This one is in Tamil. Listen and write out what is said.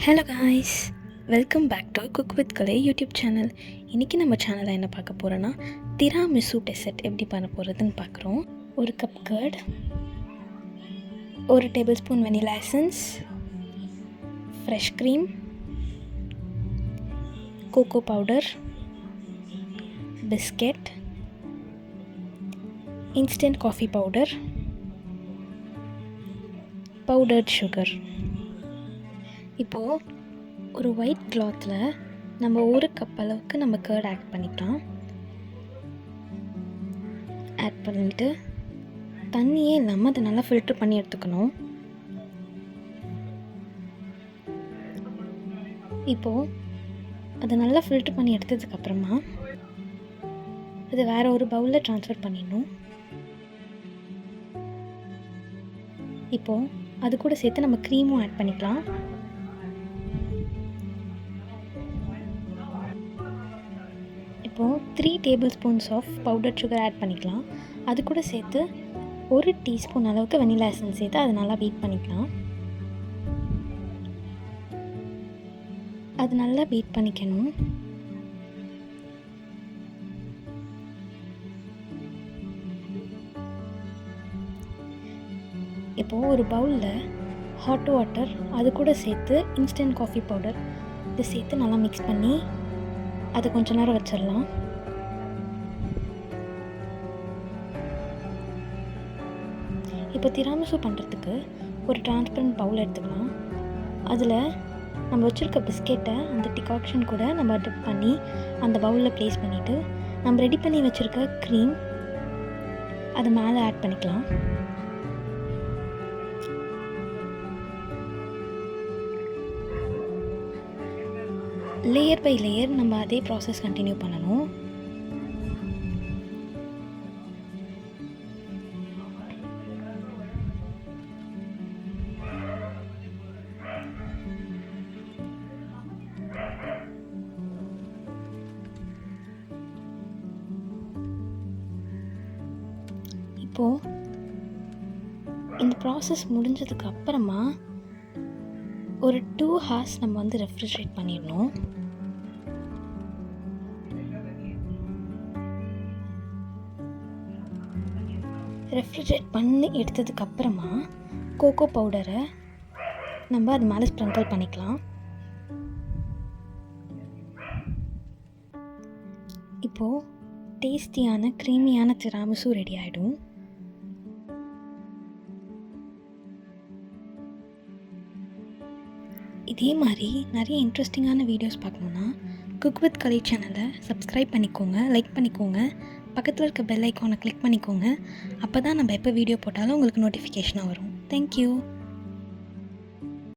Hello guys, welcome back to cook with Kalai YouTube channel. இன்றைக்கி நம்ம சேனலில் என்ன பார்க்க போகிறோன்னா திராமிசு டெசர்ட் எப்படி பண்ண போகிறதுன்னு பார்க்குறோம். ஒரு கப் கர்ட், ஒரு table spoon vanilla essence, fresh cream, cocoa powder, biscuit, instant coffee powder, powdered sugar. இப்போது ஒரு ஒயிட் கிளாத்தில் நம்ம ஒரு கப் அளவுக்கு நம்ம கர்ட் ஆட் பண்ணிக்கலாம். ஆட் பண்ணிவிட்டு தண்ணியே இல்லாமல் அதை நல்லா ஃபில்ட்ரு பண்ணி எடுத்துக்கணும். இப்போது அதை நல்லா ஃபில்ட்ரு பண்ணி எடுத்ததுக்கப்புறமா அதை வேறு ஒரு பவுலில் ட்ரான்ஸ்ஃபர் பண்ணிடணும். இப்போது அது கூட சேர்த்து நம்ம க்ரீமும் ஆட் பண்ணிக்கலாம். இப்போது 3 table spoons of powder sugar add பண்ணிக்கலாம். அது கூட சேர்த்து 1 டீஸ்பூன் அளவுக்கு வெனிலா எசன்ஸ் சேர்த்து அதை நல்லா பீட் பண்ணிக்கலாம். அது நல்லா பீட் பண்ணிக்கணும். இப்போது ஒரு பவுலில் ஹாட் வாட்டர் அது கூட சேர்த்து இன்ஸ்டன்ட் காஃபி பவுடர் இது சேர்த்து நல்லா மிக்ஸ் பண்ணி அதை கொஞ்ச நேரம் வச்சிடலாம். இப்போ திராமிசு பண்ணுறதுக்கு ஒரு டிரான்ஸ்பரண்ட் பவுல் எடுத்துக்கலாம். அதில் நம்ம வச்சுருக்க பிஸ்கெட்டை அந்த டிகாக்ஷன் கூட நம்ம டிப் பண்ணி அந்த பவுலில் ப்ளேஸ் பண்ணிவிட்டு நம்ம ரெடி பண்ணி வச்சுருக்க க்ரீம் அது மேலே ஆட் பண்ணிக்கலாம். லேயர் பை லேயர் நம்ம அதே ப்ராசஸ் கண்டினியூ பண்ணணும். இப்போது இந்த ப்ராசஸ் முடிஞ்சதுக்கு அப்புறமா ஒரு 2 hours நம்ம வந்து ரெஃப்ரிஜரேட் பண்ணிடணும். ரெஃப்ரிஜரேட் பண்ணி எடுத்ததுக்கப்புறமா கோகோ பவுடரை நம்ம அது மேலே ஸ்ப்ரிங்கிள் பண்ணிக்கலாம். இப்போது டேஸ்டியான க்ரீமியான திராமிசு ரெடி ஆகிடும். இதே மாதிரி நிறைய இன்ட்ரெஸ்டிங்கான வீடியோஸ் பார்க்கணுன்னா குக் வித் கலை சேனலை சப்ஸ்கிரைப் பண்ணிக்கோங்க, லைக் பண்ணிக்கோங்க, பக்கத்தில் இருக்க பெல் ஐக்கானை கிளிக் பண்ணிக்கோங்க. அப்போ தான் நம்ம எப்போ வீடியோ போட்டாலும் உங்களுக்கு நோட்டிஃபிகேஷனாக வரும். தேங்க்யூ.